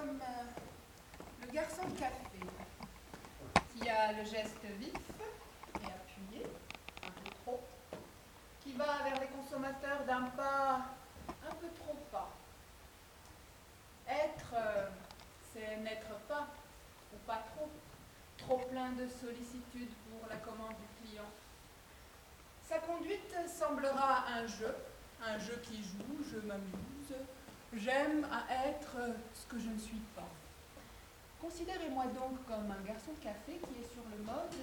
comme le garçon de café, qui a le geste vif et appuyé, un peu trop, qui va vers les consommateurs d'un pas un peu trop pas. Être, c'est n'être pas, ou pas trop, trop plein de sollicitude pour la commande du client. Sa conduite semblera un jeu qui joue, je m'amuse, j'aime à être ce que je ne suis pas. Considérez-moi donc comme un garçon de café qui est sur le mode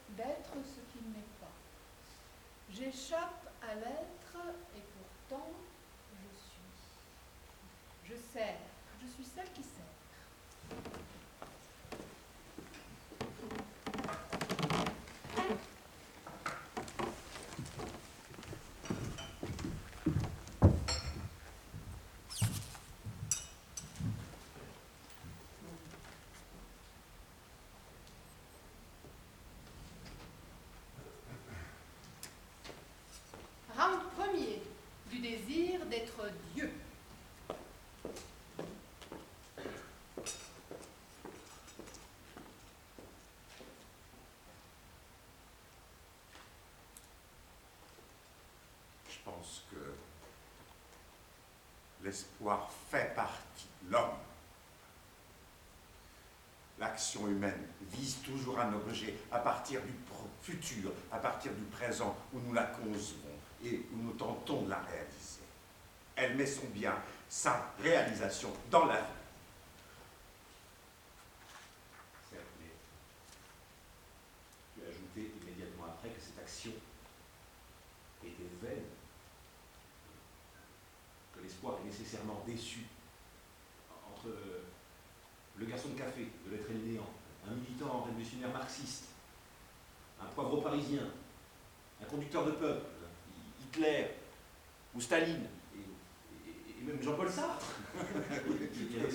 d'être ce qu'il n'est pas. J'échappe à l'être et pourtant je suis. Je sers, je suis celle qui sert. Round premier, du désir d'être Dieu. Je pense que l'espoir fait partie de l'homme. L'action humaine vise toujours un objet à partir du futur, à partir du présent, où nous la concevons et où nous tentons de la réaliser. Elle met son bien, sa réalisation dans la vie. Certes, mais tu as ajouté immédiatement après que cette action était vaine, que l'espoir est nécessairement déçu. Entre le garçon de café de l'être et le néant, un militant révolutionnaire marxiste, un poivreau parisien, un conducteur de peuple, Hitler ou Staline, et même Jean-Paul Sartre. Il y avait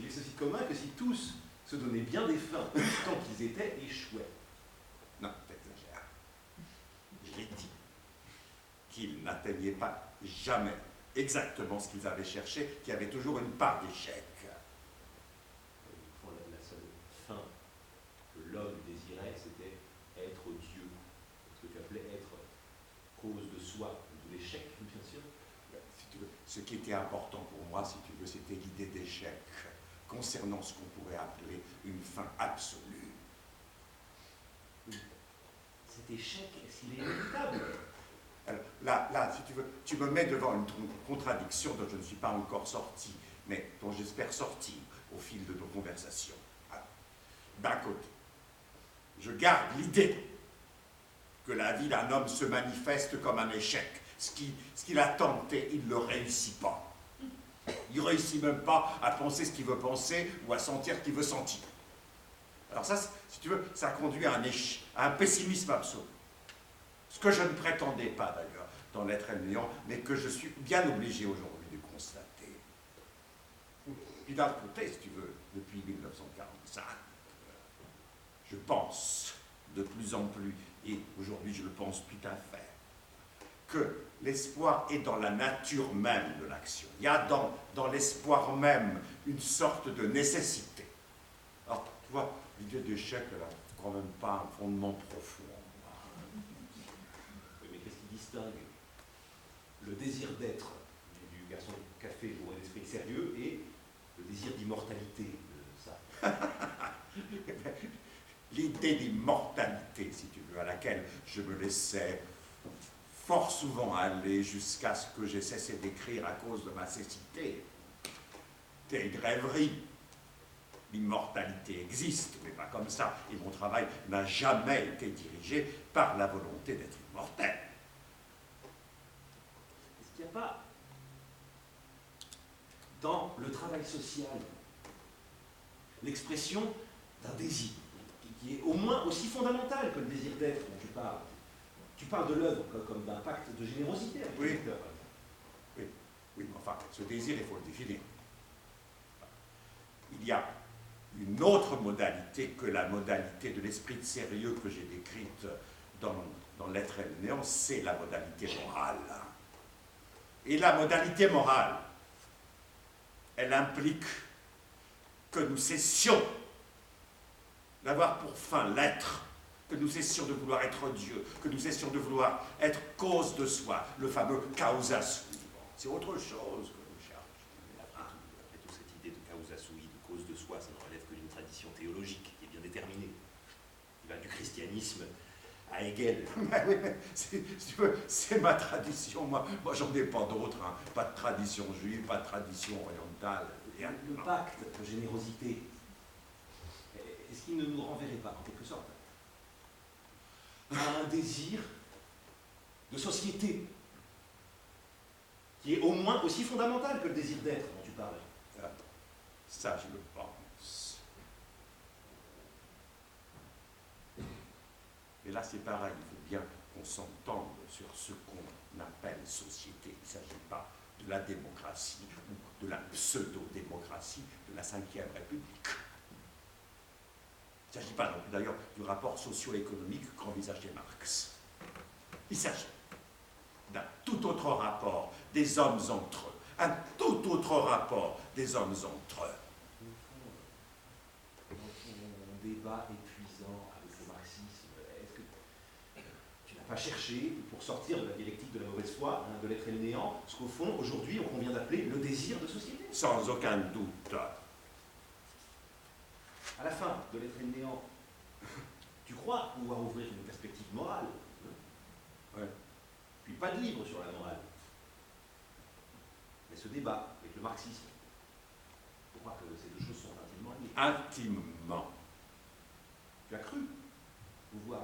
ceci de commun que si tous se donnaient bien des fins tant qu'ils étaient échoués. Non, t'exagères. Je l'ai dit qu'ils n'atteignaient pas jamais exactement ce qu'ils avaient cherché, qu'il y avait toujours une part d'échec. La seule fin que l'homme désirait, c'était être Dieu. Ce que tu appelais être cause de soi, de l'échec, bien sûr. Si tu veux, ce qui était important pour moi, si tu veux, c'était l'idée d'échec concernant ce qu'on pourrait appeler une fin absolue. Cet échec, est-ce qu'il est inévitable? Alors, là, si tu veux, tu me mets devant une contradiction dont je ne suis pas encore sorti, mais dont j'espère sortir au fil de nos conversations. D'un côté, je garde l'idée que la vie d'un homme se manifeste comme un échec. Ce qu'il a tenté, il ne le réussit pas. Il ne réussit même pas à penser ce qu'il veut penser ou à sentir ce qu'il veut sentir. Alors ça, si tu veux, ça conduit à un pessimisme absolu. Ce que je ne prétendais pas d'ailleurs dans l'être et le néant, mais que je suis bien obligé aujourd'hui de constater. Puis d'un côté, si tu veux, depuis 1945, je pense de plus en plus, et aujourd'hui je le pense tout à fait, que l'espoir est dans la nature même de l'action. Il y a dans l'espoir même une sorte de nécessité. Alors, tu vois, l'idée d'échec, elle n'a quand même pas un fondement profond. Mais qu'est-ce qui distingue le désir d'être du garçon de café bourré d'esprit sérieux et le désir d'immortalité de ça? L'idée d'immortalité, si tu veux, à laquelle je me laissais fort souvent aller jusqu'à ce que j'ai cessé d'écrire à cause de ma cécité. C'est une rêverie. L'immortalité existe, mais pas comme ça. Et mon travail n'a jamais été dirigé par la volonté d'être immortel. Est-ce qu'il n'y a pas, dans le travail social, l'expression d'un désir qui est au moins aussi fondamental que le désir d'être dont tu parles? Tu parles de l'œuvre comme d'un pacte de générosité avec le lecteur. Oui, mais enfin, ce désir, il faut le définir. Il y a une autre modalité que la modalité de l'esprit de sérieux que j'ai décrite dans l'être et le néant, c'est la modalité morale. Et la modalité morale, Elle implique que nous cessions d'avoir pour fin l'être, que nous cessions de vouloir être Dieu, que nous cessions de vouloir être cause de soi, le fameux causa sui. C'est autre chose que nous cherchons. Après tout, cette idée de causa sui, de cause de soi, ça ne relève que d'une tradition théologique qui est bien déterminée. Il va du christianisme à Hegel. Mais oui, mais si tu veux, c'est ma tradition. Moi j'en ai pas d'autres. Hein. Pas de tradition juive, pas de tradition orientale. Rien. Le pacte de générosité, est-ce qu'il ne nous renverrait pas, en quelque sorte, à un désir de société qui est au moins aussi fondamental que le désir d'être dont tu parlais? Ça, je le pense. Mais là, c'est pareil, il faut bien qu'on s'entende sur ce qu'on appelle société. Il ne s'agit pas de la démocratie ou de la pseudo-démocratie de la Ve République. Il ne s'agit pas non plus d'ailleurs du rapport socio-économique qu'envisageait Marx. Il s'agit d'un tout autre rapport des hommes entre eux, un tout autre rapport des hommes entre eux. Dans ton débat épuisant avec le marxisme, est-ce que tu n'as pas cherché, pour sortir de la dialectique de la mauvaise foi, de l'être et le néant, ce qu'au fond, aujourd'hui, on convient d'appeler le désir de société? Sans aucun doute. À la fin de l'être et le néant, tu crois pouvoir ouvrir une perspective morale, hein? Ouais. Puis pas de livre sur la morale. Mais ce débat avec le marxisme, je crois que ces deux choses sont intimement liées. Intimement. Tu as cru pouvoir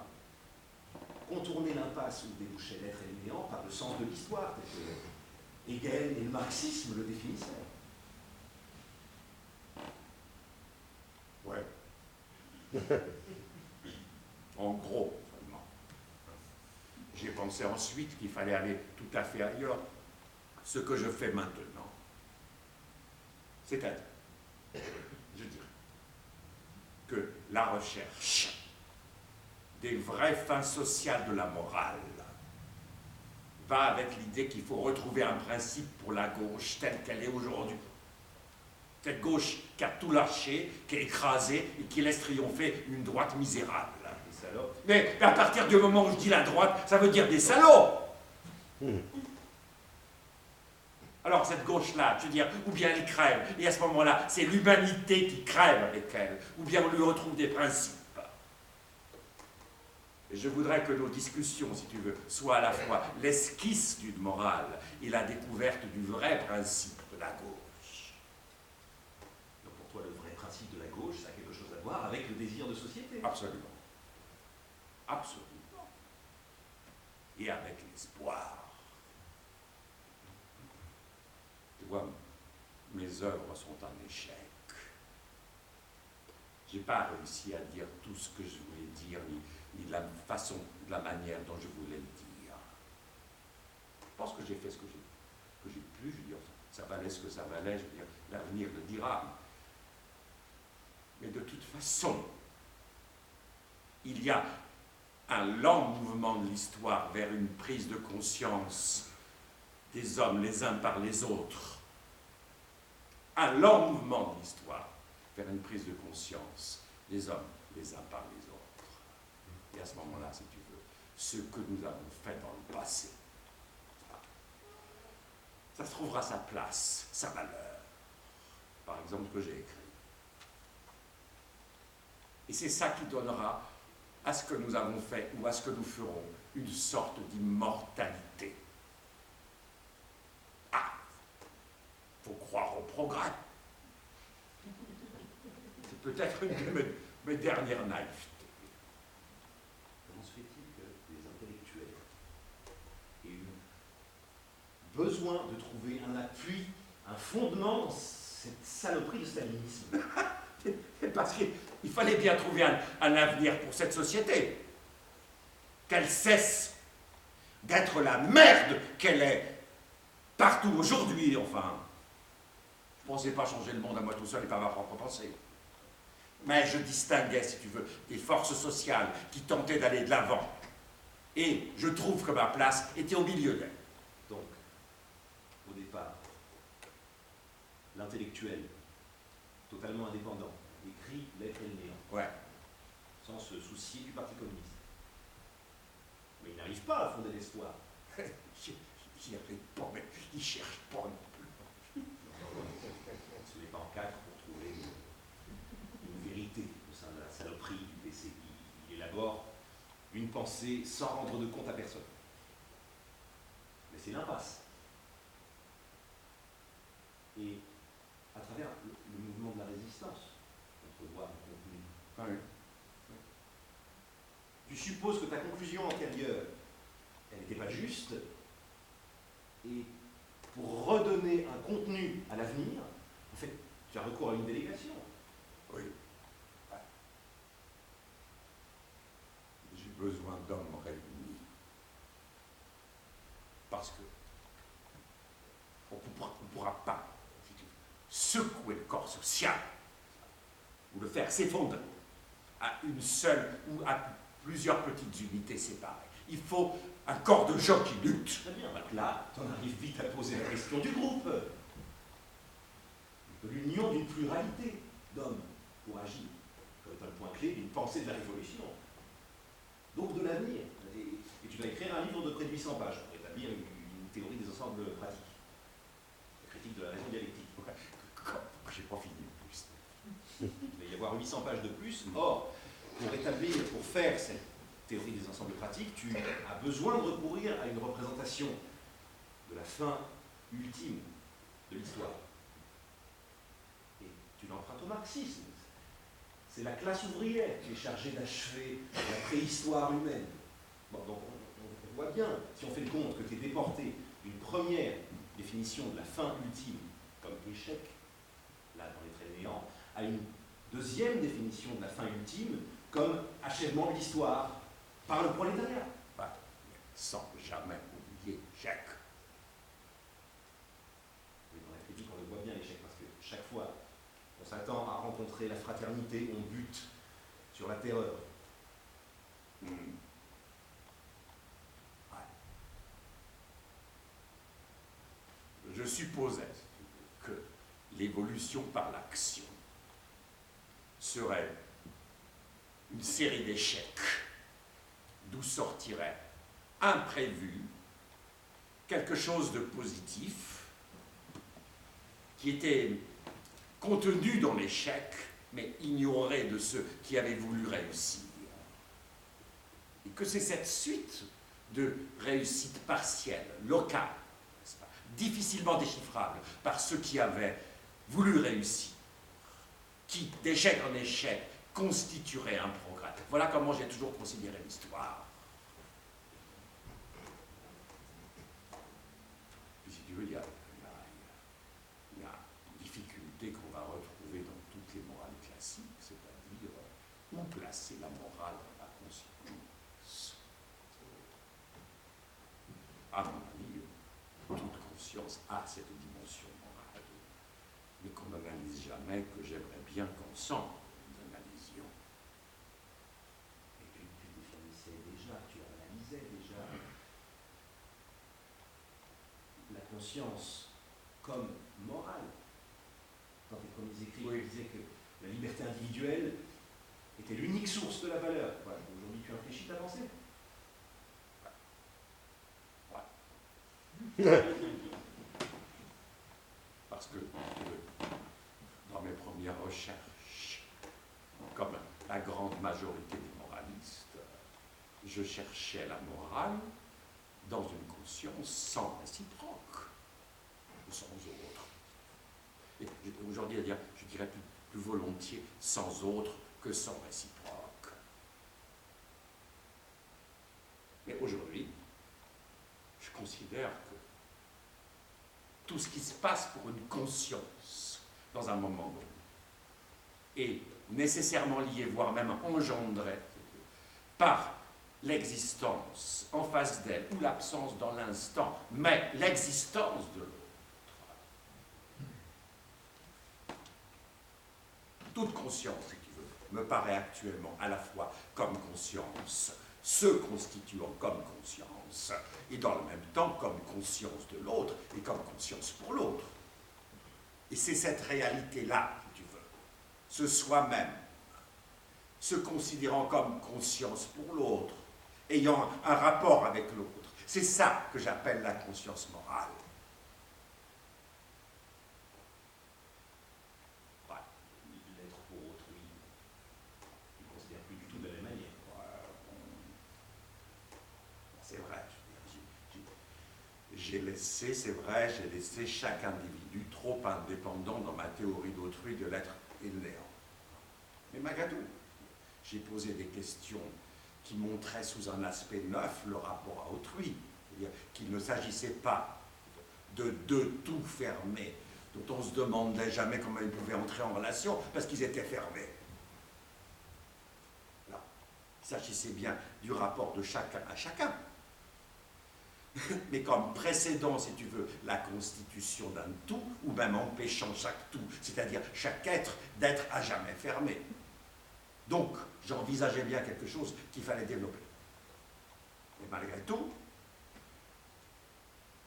contourner l'impasse où débouchait l'être et le néant par le sens de l'histoire, tel que Hegel et le marxisme le définissaient. Ouais. En gros, vraiment. J'ai pensé ensuite qu'il fallait aller tout à fait ailleurs. Ce que je fais maintenant. C'est-à-dire, je dirais, que la recherche des vraies fins sociales de la morale va avec l'idée qu'il faut retrouver un principe pour la gauche telle qu'elle est aujourd'hui. Cette gauche qui a tout lâché, qui est écrasée et qui laisse triompher une droite misérable. Des salopes. Mais à partir du moment où je dis la droite, ça veut dire des salauds. Alors cette gauche-là, je veux dire, ou bien elle crève, et à ce moment-là, c'est l'humanité qui crève avec elle, ou bien on lui retrouve des principes. Et je voudrais que nos discussions, si tu veux, soient à la fois l'esquisse d'une morale et la découverte du vrai principe de la gauche. Donc pour toi, le vrai principe de la gauche, ça a quelque chose à voir avec le désir de société. Absolument. Absolument. Et avec l'espoir. Tu vois, mes œuvres sont un échec. Je n'ai pas réussi à dire tout ce que je voulais dire, ni de la façon, de la manière dont je voulais le dire. Je pense que j'ai fait ce que j'ai pu, je veux dire, ça valait ce que ça valait, je veux dire, l'avenir le dira. Mais de toute façon, il y a un lent mouvement de l'histoire vers une prise de conscience des hommes les uns par les autres. Un lent mouvement de l'histoire vers une prise de conscience des hommes les uns par les autres. Et à ce moment-là, si tu veux, ce que nous avons fait dans le passé, ça trouvera sa place, sa valeur. Par exemple, ce que j'ai écrit. Et c'est ça qui donnera à ce que nous avons fait ou à ce que nous ferons une sorte d'immortalité. Ah, faut croire au progrès. C'est peut-être une de mes dernières naïvetés. Comment se fait-il que les intellectuels aient eu besoin de trouver un appui, un fondement dans cette saloperie de stalinisme? Parce qu'il fallait bien trouver un avenir pour cette société. Qu'elle cesse d'être la merde qu'elle est partout aujourd'hui, enfin. Je ne pensais pas changer le monde à moi tout seul et par ma propre pensée. Mais je distinguais, si tu veux, des forces sociales qui tentaient d'aller de l'avant. Et je trouve que ma place était au milieu d'elles. Donc, au départ, l'intellectuel, totalement indépendant, écrit l'être et le néant, Ouais. sans se soucier du Parti communiste. Mais il n'arrive pas à fonder l'espoir. J'y arrive pas, mais il cherche pas non plus. Ce n'est pas en quatre pour trouver une vérité au sein de la saloperie du PC. Il élabore une pensée sans rendre de compte à personne. Mais c'est l'impasse. Et à travers le mouvement de la résistance, entrevoir un contenu. Ah oui. Tu supposes que ta conclusion antérieure, elle n'était pas juste, et pour redonner un contenu à l'avenir, en fait, tu as recours à une délégation. Oui. Ouais. J'ai besoin d'hommes réunis. Parce que on ne pourra pas secouer le corps social ou le faire s'effondrer à une seule ou à plusieurs petites unités séparées. Il faut un corps de gens qui luttent. Très bien, donc là, tu en arrives vite à poser la question du groupe, de l'union d'une pluralité d'hommes pour agir, comme un point clé d'une pensée de la révolution, donc de l'avenir. Et tu vas écrire un livre de près de 800 pages pour établir une théorie des ensembles pratiques, la critique de la raison dialectique. J'ai pas fini en plus. Il va y avoir 800 pages de plus. Or, pour faire cette théorie des ensembles pratiques, tu as besoin de recourir à une représentation de la fin ultime de l'histoire. Et tu l'empruntes au marxisme. C'est la classe ouvrière qui est chargée d'achever la préhistoire humaine. Bon, donc on voit bien, si on fait le compte, que tu es déporté d'une première définition de la fin ultime comme échec, là dans les traits néants, à une deuxième définition de la fin ultime comme achèvement de l'histoire par le prolétariat. Bah, sans jamais oublier Jacques. Oui, dans la critique, on le voit bien l'échec, parce que chaque fois on s'attend à rencontrer la fraternité, on bute sur la terreur. Ouais. Je supposais que l'évolution par l'action serait une série d'échecs d'où sortirait imprévu quelque chose de positif qui était contenu dans l'échec mais ignoré de ceux qui avaient voulu réussir. Et que c'est cette suite de réussites partielles, locales, n'est-ce pas, difficilement déchiffrables par ceux qui avaient voulu réussir, qui, d'échec en échec, constituerait un progrès. Voilà comment j'ai toujours considéré l'histoire. Puis si tu veux, il y a une difficulté qu'on va retrouver dans toutes les morales classiques, c'est-à-dire où placer la morale dans la conscience. À mon avis, toute conscience a cette dimension morale, mais qu'on n'analyse jamais, que j'aimerais bien qu'ensemble nous analysions. Et tu définissais déjà, tu analysais déjà la conscience comme morale. Dans tes premiers écrits, Oui. tu disais que la liberté individuelle était l'unique source de la valeur. Voilà. Aujourd'hui, tu infléchis ta pensée. Parce que dans mes premières recherches, comme la grande majorité des moralistes, je cherchais la morale dans une conscience sans réciproque, sans autre. Et aujourd'hui, je dirais plus volontiers sans autre que sans réciproque. Mais aujourd'hui, je considère que tout ce qui se passe pour une conscience dans un moment donné est nécessairement lié, voire même engendré par l'existence en face d'elle ou l'absence dans l'instant, mais l'existence de l'autre. Toute conscience, si tu veux, me paraît actuellement à la fois comme conscience, se constituant comme conscience, et dans le même temps comme conscience de l'autre et comme conscience pour l'autre. Et c'est cette réalité-là, si tu veux, ce soi-même, se considérant comme conscience pour l'autre, ayant un rapport avec l'autre. C'est ça que j'appelle la conscience morale. L'être pour autrui, il ne considère plus du tout de la même manière. C'est vrai, j'ai laissé, c'est vrai, j'ai laissé chaque individu trop indépendant dans ma théorie d'autrui de l'être et de néant. Mais malgré tout, j'ai posé des questions qui montraient sous un aspect neuf le rapport à autrui. C'est-à-dire qu'il ne s'agissait pas de deux tout fermés, dont on se demandait jamais comment ils pouvaient entrer en relation, parce qu'ils étaient fermés. Là, il s'agissait bien du rapport de chacun à chacun. Mais comme précédant, si tu veux, la constitution d'un tout, ou même empêchant chaque tout, c'est-à-dire chaque être, d'être à jamais fermé. Donc, j'envisageais bien quelque chose qu'il fallait développer. Mais malgré tout,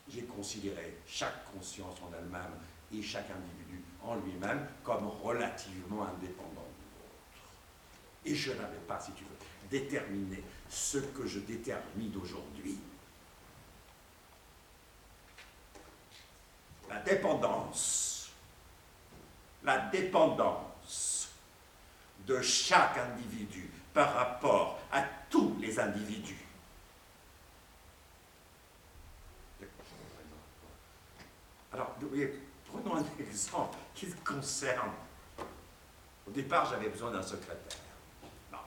j'ai considéré chaque conscience en elle-même et chaque individu en lui-même comme relativement indépendant de l'autre. Et je n'avais pas, si tu veux, déterminé ce que je détermine aujourd'hui. La dépendance de chaque individu par rapport à tous les individus. Alors, prenons un exemple qui me concerne. Au départ, j'avais besoin d'un secrétaire. Non.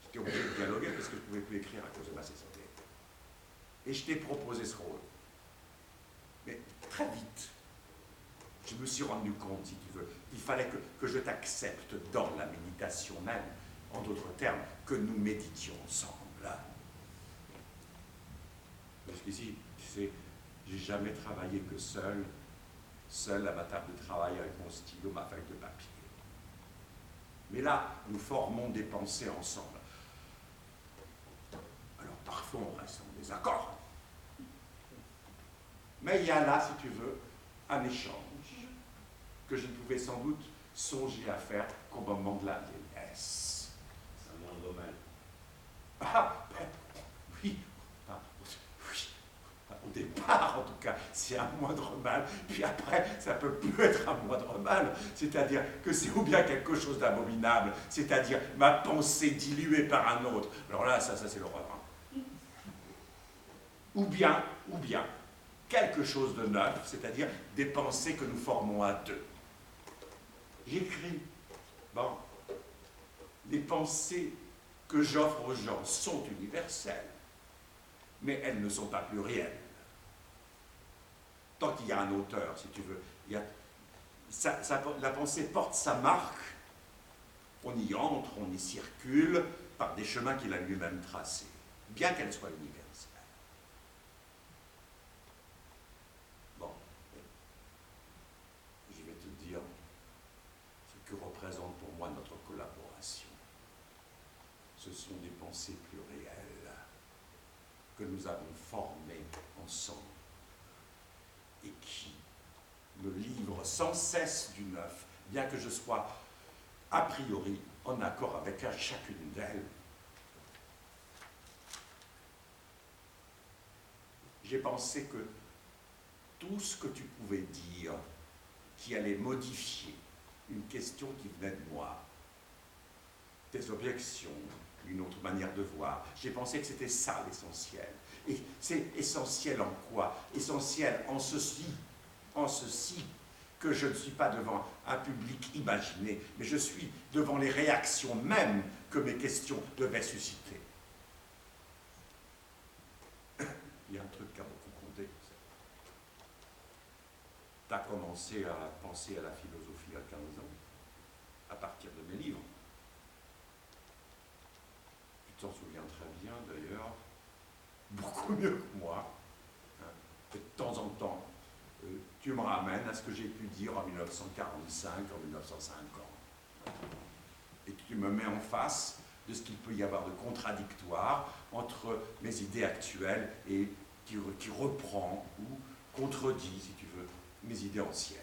J'étais obligé de dialoguer parce que je ne pouvais plus écrire à cause de ma cécité. Et je t'ai proposé ce rôle. Mais très vite, je me suis rendu compte, si tu veux, il fallait que je t'accepte dans la méditation même, en d'autres termes, que nous méditions ensemble. Parce qu'ici, tu sais, j'ai jamais travaillé que seul à ma table de travail avec mon stylo, ma feuille de papier. Mais là, nous formons des pensées ensemble. Alors parfois, on reste en désaccord. Mais il y a là, si tu veux, un échange que je ne pouvais sans doute songer à faire qu'au moment de la vieillesse. C'est un moindre mal. Ah, ben, oui, au départ en tout cas, c'est un moindre mal, puis après, ça ne peut plus être un moindre mal, c'est-à-dire que c'est ou bien quelque chose d'abominable, c'est-à-dire ma pensée diluée par un autre, alors là, ça c'est l'horreur. Hein. Ou bien, quelque chose de neuf, c'est-à-dire des pensées que nous formons à deux. J'écris, bon, les pensées que j'offre aux gens sont universelles, mais elles ne sont pas plurielles. Tant qu'il y a un auteur, si tu veux, la pensée porte sa marque, on y entre, on y circule par des chemins qu'il a lui-même tracés, bien qu'elle soit universelle. Bon, je vais te dire ce que représente pour moi notre collaboration. Ce sont des pensées plurielles que nous avons formées ensemble et qui me livrent sans cesse du neuf, bien que je sois a priori en accord avec chacune d'elles. J'ai pensé que tout ce que tu pouvais dire qui allait modifier une question qui venait de moi, tes objections, une autre manière de voir, j'ai pensé que c'était ça l'essentiel. Et c'est essentiel en quoi? Essentiel en ceci, que je ne suis pas devant un public imaginé, mais je suis devant les réactions mêmes que mes questions devaient susciter. Il y a un truc qui a beaucoup compté. Tu as commencé à penser à la philosophie à 15 ans, à partir de mes livres. Tu t'en souviens très bien d'ailleurs, beaucoup mieux que moi. Et de temps en temps, tu me ramènes à ce que j'ai pu dire en 1945, en 1950. Et tu me mets en face de ce qu'il peut y avoir de contradictoire entre mes idées actuelles et qui reprend ou contredit, si tu veux, mes idées anciennes.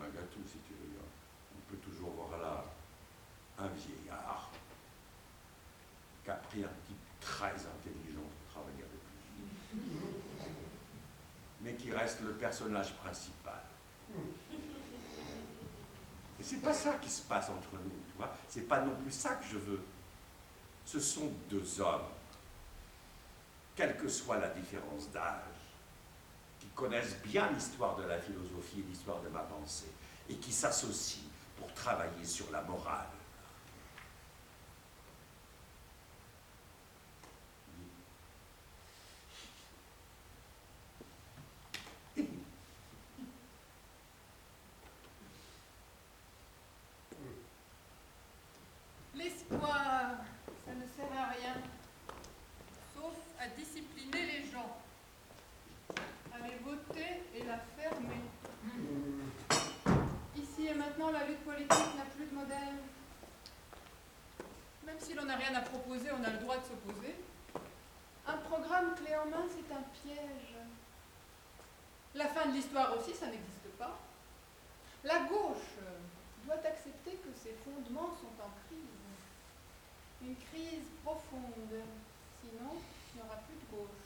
un gâteau, si tu veux. On peut toujours voir là un vieillard qui a pris un type très intelligent pour travailler avec lui, mais qui reste le personnage principal. Et c'est pas ça qui se passe entre nous, tu vois. C'est pas non plus ça que je veux. Ce sont deux hommes, quelle que soit la différence d'âge, qui connaissent bien l'histoire de la philosophie et l'histoire de ma pensée, et qui s'associent pour travailler sur la morale. L'espoir, ça ne sert à rien, sauf à discipliner les gens, à les voter et la fermer. Ici et maintenant, la lutte politique n'a plus de modèle. Même si l'on n'a rien à proposer, on a le droit de s'opposer. Un programme clé en main, c'est un piège. La fin de l'histoire aussi, ça n'existe pas. La gauche doit accepter que ses fondements sont en crise. Une crise profonde. Sinon, il n'y aura plus de gauche.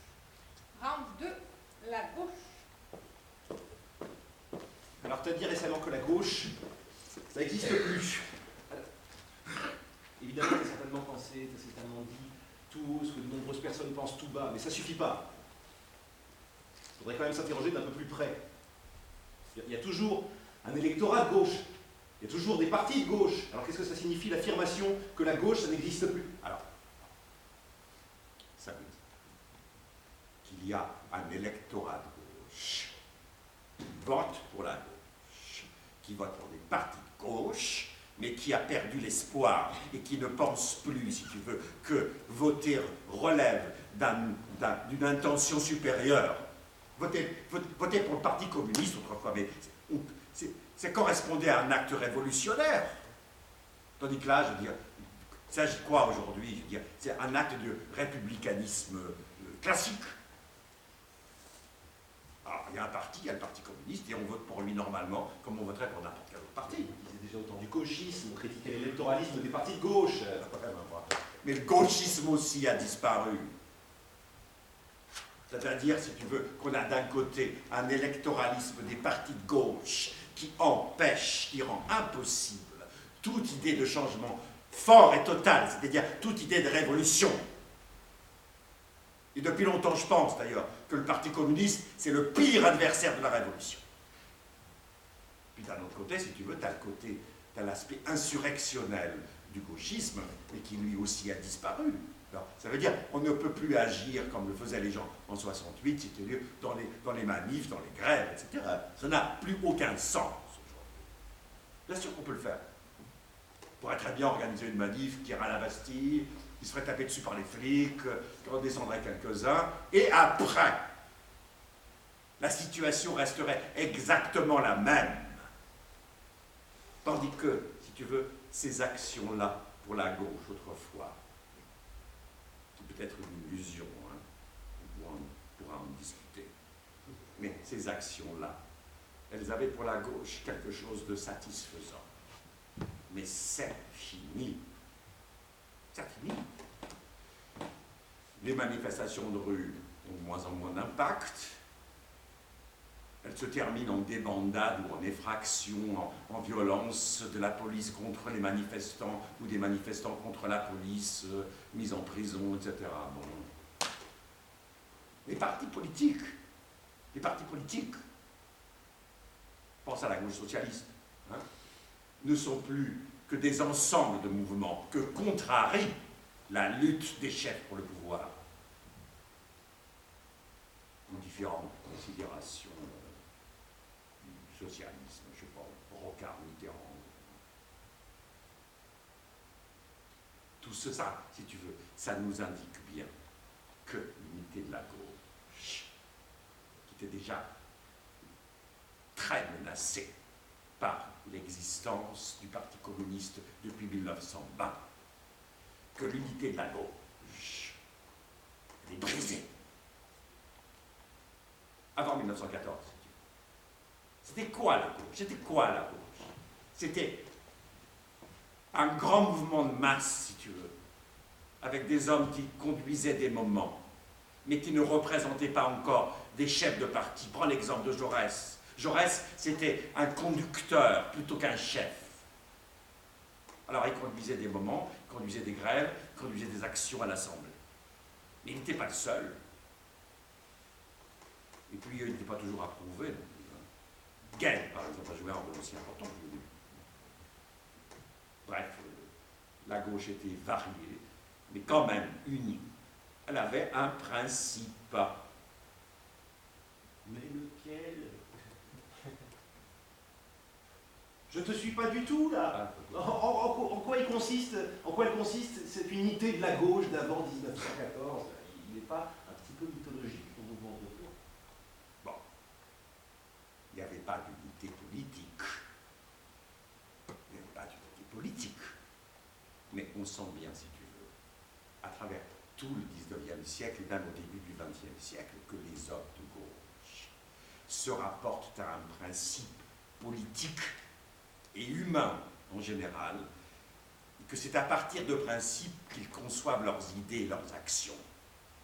Round 2, la gauche. Alors, tu as dit récemment que la gauche, ça n'existe plus. Alors, évidemment, tu as certainement pensé, tu as certainement dit tout ce que de nombreuses personnes pensent tout bas, mais ça ne suffit pas. Il faudrait quand même s'interroger d'un peu plus près. Il y a toujours un électorat de gauche. Il y a toujours des partis de gauche. Alors qu'est-ce que ça signifie l'affirmation que la gauche, ça n'existe plus? Alors, ça veut dire qu'il y a un électorat de gauche qui vote pour la gauche, qui vote pour des partis de gauche, mais qui a perdu l'espoir et qui ne pense plus, si tu veux, que voter relève d'une intention supérieure. Voter pour le Parti communiste autrefois, mais ça correspondait à un acte révolutionnaire. Tandis que là, je veux dire, ça je crois aujourd'hui, je veux dire, c'est un acte de républicanisme classique. Alors, il y a un parti, il y a le Parti communiste, et on vote pour lui normalement, comme on voterait pour n'importe quel autre parti. Ils déjà autant du gauchisme, on critiquait l'électoralisme des partis de gauche. Mais le gauchisme aussi a disparu. C'est-à-dire, si tu veux, qu'on a d'un côté un électoralisme des partis de gauche qui empêche, qui rend impossible toute idée de changement fort et total, c'est-à-dire toute idée de révolution. Et depuis longtemps, je pense d'ailleurs que le Parti communiste, c'est le pire adversaire de la révolution. Puis d'un autre côté, si tu veux, tu as l'aspect insurrectionnel du gauchisme, mais qui lui aussi a disparu. Alors, ça veut dire qu'on ne peut plus agir comme le faisaient les gens en 68, c'est-à-dire dans les manifs, dans les grèves, etc. Ça n'a plus aucun sens aujourd'hui. Bien sûr qu'on peut le faire. On pourrait très bien organiser une manif qui irait à la Bastille, qui se ferait taper dessus par les flics, qui redescendrait quelques-uns, et après, la situation resterait exactement la même. Tandis que, si tu veux, ces actions-là, pour la gauche autrefois, peut-être une illusion, hein. On pourra en discuter. Mais ces actions-là, elles avaient pour la gauche quelque chose de satisfaisant. Mais c'est fini. C'est fini. Les manifestations de rue ont de moins en moins d'impact. Elles se terminent en débandade ou en effraction, en violence de la police contre les manifestants ou des manifestants contre la police, mis en prison, etc. Bon. Les partis politiques, pense à la gauche socialiste, hein, ne sont plus que des ensembles de mouvements que contrarient la lutte des chefs pour le pouvoir. En différentes considérations du socialisme, je sais pas, Rocard, Mitterrand. Tout ça, si tu veux, ça nous indique bien que l'unité de la gauche, qui était déjà très menacée par l'existence du Parti communiste depuis 1920, que l'unité de la gauche est brisée. Avant 1914, C'était quoi la gauche? C'était quoi la gauche? C'était un grand mouvement de masse, si tu veux, avec des hommes qui conduisaient des moments, mais qui ne représentaient pas encore des chefs de parti. Prends l'exemple de Jaurès. Jaurès, c'était un conducteur plutôt qu'un chef. Alors il conduisait des moments, il conduisait des grèves, il conduisait des actions à l'Assemblée. Mais il n'était pas le seul. Et puis il n'était pas toujours approuvé non plus. Gay, par exemple, a joué un rôle aussi important que lui. Bref, la gauche était variée, mais quand même unie. Elle avait un principe. Mais lequel? Je te suis pas du tout, là. En quoi il consiste, cette unité de la gauche d'avant 1914? Il n'est pas un petit peu mythologique, ton mouvement de retour? Bon, il n'y avait pas d'unité politique. Il n'y avait pas d'unité politique. Mais on sent bien, si tu veux, à travers tout le 19e siècle et même au début du 20e siècle, que les hommes de gauche se rapportent à un principe politique et humain en général, et que c'est à partir de principes qu'ils conçoivent leurs idées et leurs actions.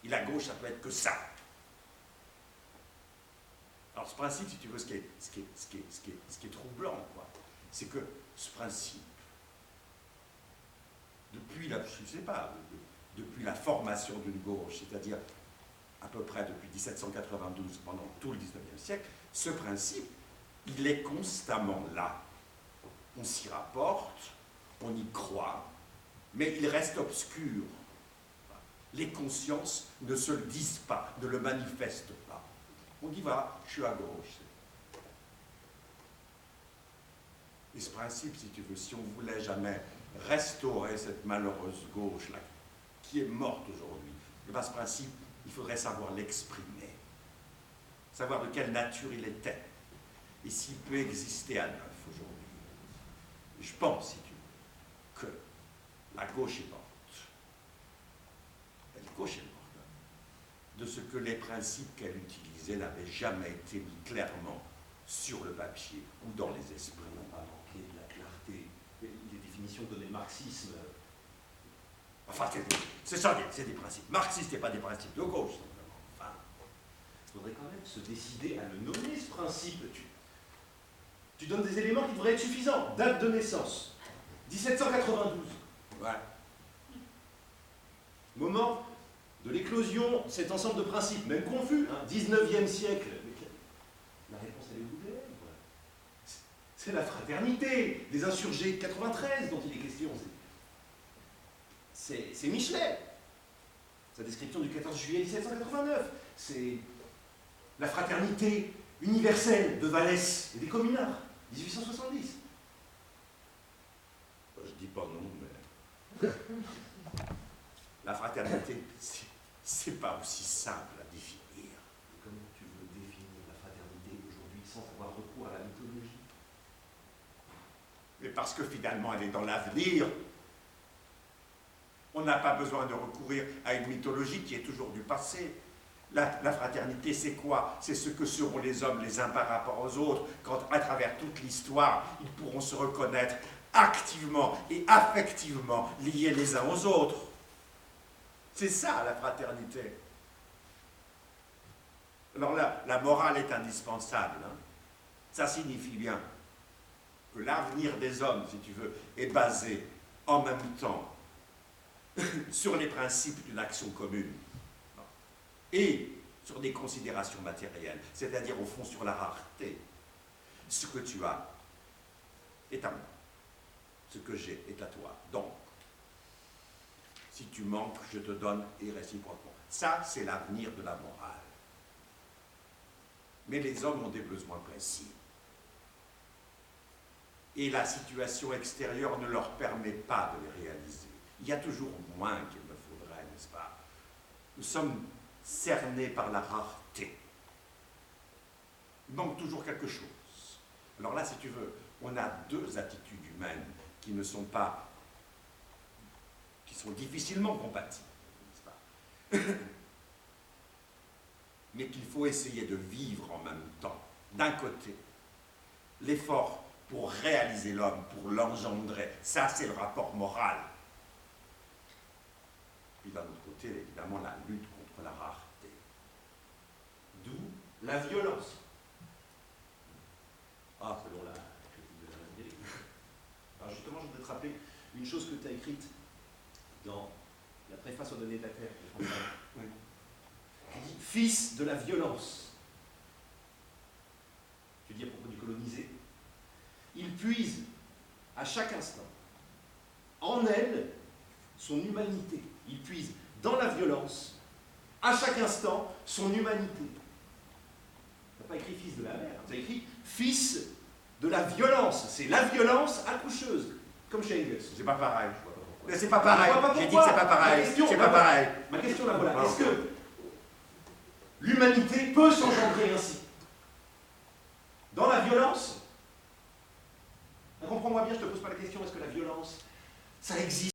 Et la gauche, ça peut être que ça. Alors ce principe, si tu veux, ce qui est troublant, quoi, c'est que ce principe, depuis la, je sais pas, depuis la formation d'une gauche, c'est-à-dire à peu près depuis 1792, pendant tout le 19e siècle, ce principe, il est constamment là. On s'y rapporte, on y croit, mais il reste obscur. Les consciences ne se le disent pas, ne le manifestent pas. On dit, voilà, je suis à gauche. Et ce principe, si tu veux, si on voulait jamais restaurer cette malheureuse gauche-là, qui est morte aujourd'hui, et bien ce principe, il faudrait savoir l'exprimer, savoir de quelle nature il était, et s'il peut exister à neuf aujourd'hui. Je pense, si tu veux, que la gauche est morte. La gauche est morte. De ce que les principes qu'elle utilisait n'avaient jamais été mis clairement sur le papier ou dans les esprits. On n'a pas manqué de la clarté. Les définitions données le marxisme. Enfin, c'est ça, c'est des principes marxistes et pas des principes de gauche, simplement. Enfin, il faudrait quand même se décider à le nommer, ce principe. Tu donnes des éléments qui devraient être suffisants. Date de naissance, 1792. Ouais. Moment de l'éclosion de cet ensemble de principes, même confus, 19e siècle. La réponse, elle est au bout des lèvres. C'est la fraternité des insurgés de 93 dont il est question. C'est Michelet. Sa description du 14 juillet 1789. C'est la fraternité universelle de Vallès et des communards, 1870. Je dis pas non, mais la fraternité, c'est pas aussi simple à définir. Et comment tu veux définir la fraternité aujourd'hui sans avoir recours à la mythologie? Mais parce que finalement, elle est dans l'avenir. On n'a pas besoin de recourir à une mythologie qui est toujours du passé. La fraternité, c'est quoi? C'est ce que seront les hommes les uns par rapport aux autres, quand à travers toute l'histoire, ils pourront se reconnaître activement et affectivement liés les uns aux autres. C'est ça, la fraternité. Alors là, la morale est indispensable. Hein. Ça signifie bien que l'avenir des hommes, si tu veux, est basé en même temps sur les principes d'une action commune et sur des considérations matérielles, c'est-à-dire au fond sur la rareté. Ce que tu as est à moi, ce que j'ai est à toi. Donc, si tu manques, je te donne et réciproquement. Ça, c'est l'avenir de la morale. Mais les hommes ont des besoins précis. Et la situation extérieure ne leur permet pas de les réaliser. Il y a toujours moins qu'il ne faudrait, n'est-ce pas? Nous sommes cernés par la rareté. Il manque toujours quelque chose. Alors là, si tu veux, on a deux attitudes humaines qui ne sont pas, qui sont difficilement compatibles, n'est-ce pas? Mais qu'il faut essayer de vivre en même temps. D'un côté, l'effort pour réaliser l'homme, pour l'engendrer. Ça, c'est le rapport moral. Puis d'un autre côté, évidemment, la lutte contre la rareté. D'où la violence. Ah, Selon la critique de la Angélique. Alors justement, je voudrais te rappeler une chose que tu as écrite dans la préface aux données de la Terre de François. oui. Qui dit « Fils de la violence ». Tu dis à propos du colonisé. Il puise à chaque instant en elle son humanité. Il puise dans la violence à chaque instant son humanité. Tu n'as pas écrit fils de la mère, tu as écrit fils de la violence. C'est la violence accoucheuse, comme chez Engels. C'est pas pareil. Je vois pas pourquoi. Mais c'est pas pareil. Je vois pas J'ai dit pourquoi. que c'est pas pareil. C'est pas pareil. Ma question là voilà. Ah. Est-ce que l'humanité peut s'engendrer ainsi? Dans la violence? Comprends-moi bien, je te pose pas la question, est-ce que la violence, ça existe?